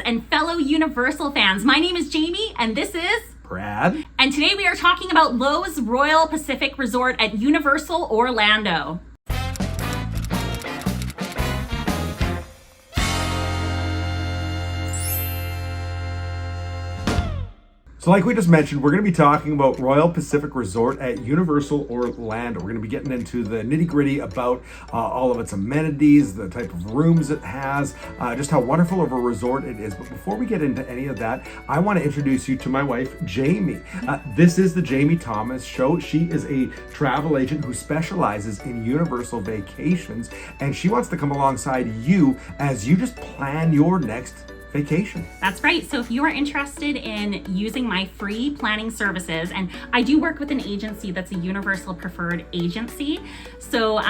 and fellow Universal fans. My name is Jamie and this is Brad. And today we are talking about Loews Royal Pacific Resort at Universal Orlando. So like we just mentioned, we're going to be talking about Royal Pacific Resort at Universal Orlando. We're going to be getting into the nitty-gritty about all of its amenities, the type of rooms it has, just how wonderful of a resort it is. But before we get into any of that, I want to introduce you to my wife, Jamie. This is the Jamie Thomas Show. She is a travel agent who specializes in Universal vacations, and she wants to come alongside you as you just plan your next vacation. That's right. So if you are interested in using my free planning services, and I do work with an agency that's a Universal preferred agency, so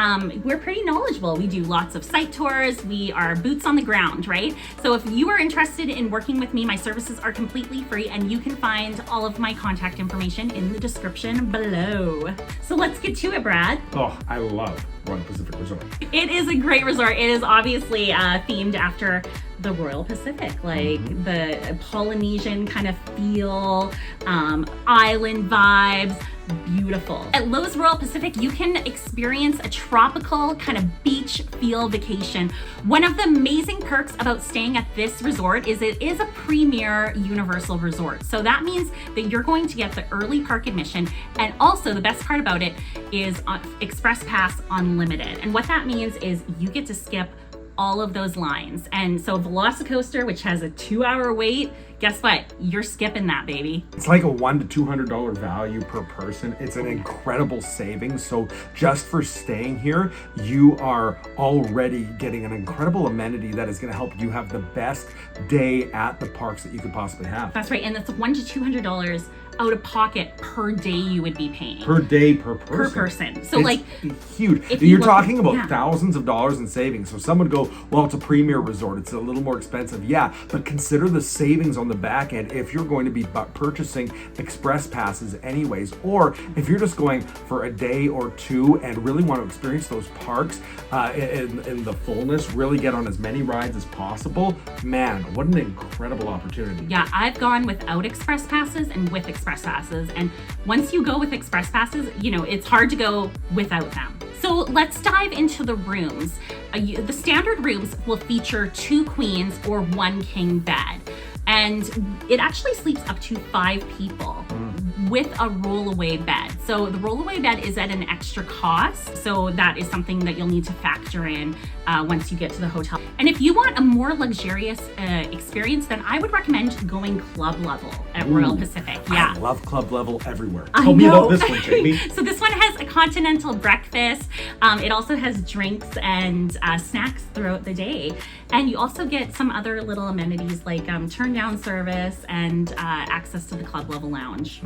we're pretty knowledgeable. We do lots of site tours. We are boots on the ground, right? So if you are interested in working with me, my services are completely free, and you can find all of my contact information in the description below. So let's get to it, Brad. Oh, I love Royal Pacific Resort. It is a great resort. It is obviously themed after the Royal Pacific, like the Polynesian kind of feel, island vibes, beautiful. At Loews Royal Pacific, you can experience a tropical kind of beach feel vacation. One of the amazing perks about staying at this resort is it is a premier Universal resort. So that means that you're going to get the early park admission, and also the best part about it is Express Pass Unlimited. And what that means is you get to skip all of those lines. And so Velocicoaster, which has a 2-hour wait, guess what? You're skipping that, baby. It's like a $100 to $200 value per person. It's an incredible savings. So just for staying here, you are already getting an incredible amenity that is going to help you have the best day at the parks that you could possibly have. That's right. And that's $100 to $200 out of pocket per day you would be paying. Per day, per person. Per person. So it's like huge. You're talking about thousands of dollars in savings. So some would go, well, it's a premier resort. It's a little more expensive. Yeah, but consider the savings on the back end if you're going to be purchasing express passes anyways, or if you're just going for a day or two and really want to experience those parks in the fullness, really get on as many rides as possible. Man, what an incredible opportunity. Yeah, I've gone without express passes and with express passes, and once you go with express passes, you know, it's hard to go without them. So let's dive into the rooms. The standard rooms will feature 2 queens or 1 king bed, and it actually sleeps up to 5 people with a rollaway bed. So the rollaway bed is at an extra cost, so that is something that you'll need to factor in once you get to the hotel. And if you want a more luxurious experience, then I would recommend going club level at Royal Pacific. Yeah, I love club level everywhere. Tell me about this one, Jamie. So this one has a continental breakfast. It also has drinks and snacks throughout the day. And you also get some other little amenities like turn down service and access to the club level lounge.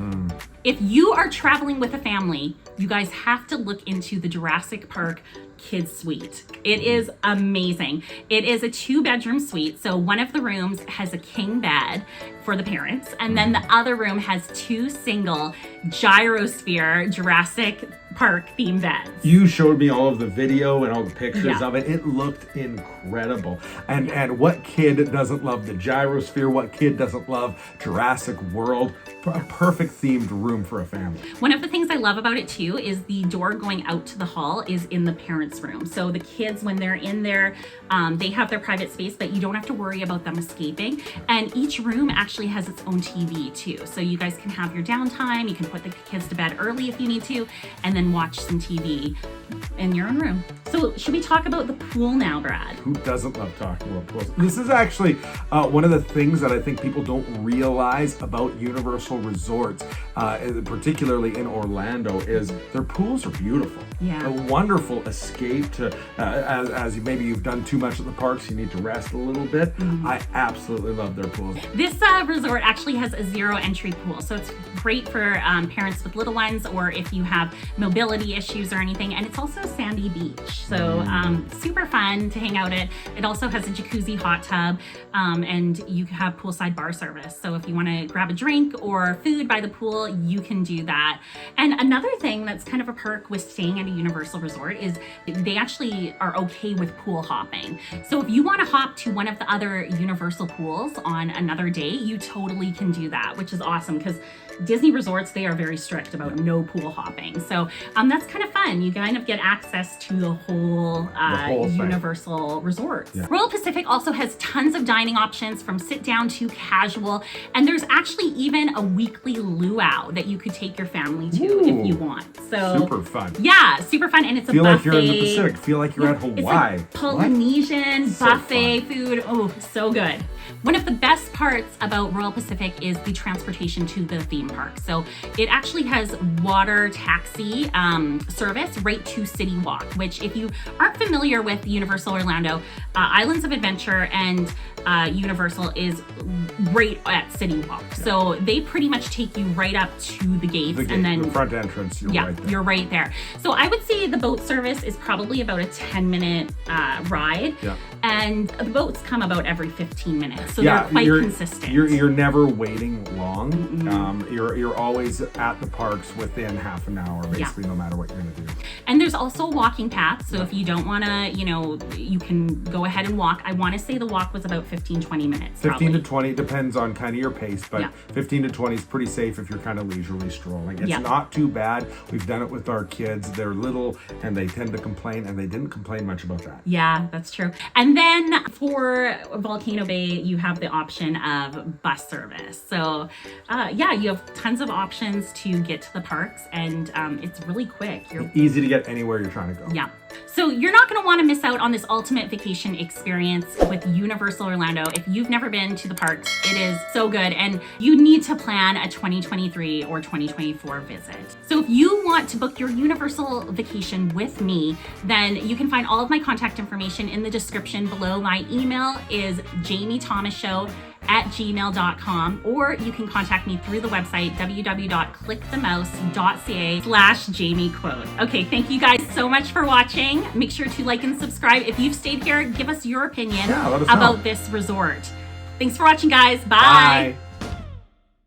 If you are traveling with a family, you guys have to look into the Jurassic Park Kids Suite. It is amazing. It is a 2-bedroom suite. So one of the rooms has a king bed for the parents, and then the other room has 2 single gyrosphere Jurassic Park themed beds. You showed me all of the video and all the pictures of it. It looked incredible. And what kid doesn't love the gyrosphere? What kid doesn't love Jurassic World? A perfect themed room for a family. One of the things I love about it too is the door going out to the hall is in the parents' room. So the kids, when they're in there, they have their private space, but you don't have to worry about them escaping. And each room actually has its own TV too. So you guys can have your downtime. You can put the kids to bed early if you need to, and then watch some TV in your own room. So should we talk about the pool now, Brad? Who doesn't love talking about pools? This is actually one of the things that I think people don't realize about Universal resorts, particularly in Orlando, is their pools are beautiful. Yeah. A wonderful escape to, as maybe you've done too much at the parks, you need to rest a little bit. I absolutely love their pools. This resort actually has a 0 entry pool. So it's great for parents with little ones, or if you have mobility issues or anything. And it's also a sandy beach. So super fun to hang out at. It also has a jacuzzi hot tub, and you have poolside bar service. So if you want to grab a drink or for food by the pool, you can do that. And another thing that's kind of a perk with staying at a Universal resort is they actually are okay with pool hopping. So if you want to hop to one of the other Universal pools on another day, you totally can do that, which is awesome because Disney resorts, they are very strict about no pool hopping. So that's kind of fun. You kind of get access to the whole Universal resorts. Yeah. Royal Pacific also has tons of dining options from sit down to casual. And there's actually even a weekly luau that you could take your family to if you want. So super fun. Yeah, super fun. And it's a feel buffet. Like you're in the Pacific. Feel like you're at Hawaii. It's like Polynesian buffet food. Oh, so good. One of the best parts about Royal Pacific is the transportation to the theme park. So it actually has water taxi service right to City Walk, which if you aren't familiar with Universal Orlando, Islands of Adventure and Universal is right at City Walk. So they pretty much take you right up to the gates and then the front entrance, right there. You're right there. So I would say the boat service is probably about a 10-minute ride. Yeah. And the boats come about every 15 minutes. So they're quite consistent. You're never waiting long. You're always at the parks within half an hour, basically, no matter what you're going to do. And there's also walking paths. So if you don't want to, you can go ahead and walk. I want to say the walk was about 15, 20 minutes. 15 to 20 depends on kind of your pace, but 15 to 20 is pretty safe if you're kind of leisurely strolling. It's not too bad. We've done it with our kids. They're little and they tend to complain, and they didn't complain much about that. Yeah, that's true. And then for Volcano Bay, you have the option of bus service. So you have tons of options to get to the parks, and it's really quick. You're easy to get anywhere you're trying to go. Yeah. So you're not going to want to miss out on this ultimate vacation experience with Universal Orlando. If you've never been to the parks, it is so good, and you need to plan a 2023 or 2024 visit. So if you want to book your Universal vacation with me, then you can find all of my contact information in the description below. My email is jamiethomasshow@gmail.com, or you can contact me through the website www.clickthemouse.ca/JamieQuote. Okay, thank you guys so much for watching. Make sure to like and subscribe. If you've stayed here, give us your opinion let us know about this resort. Thanks for watching, guys. Bye.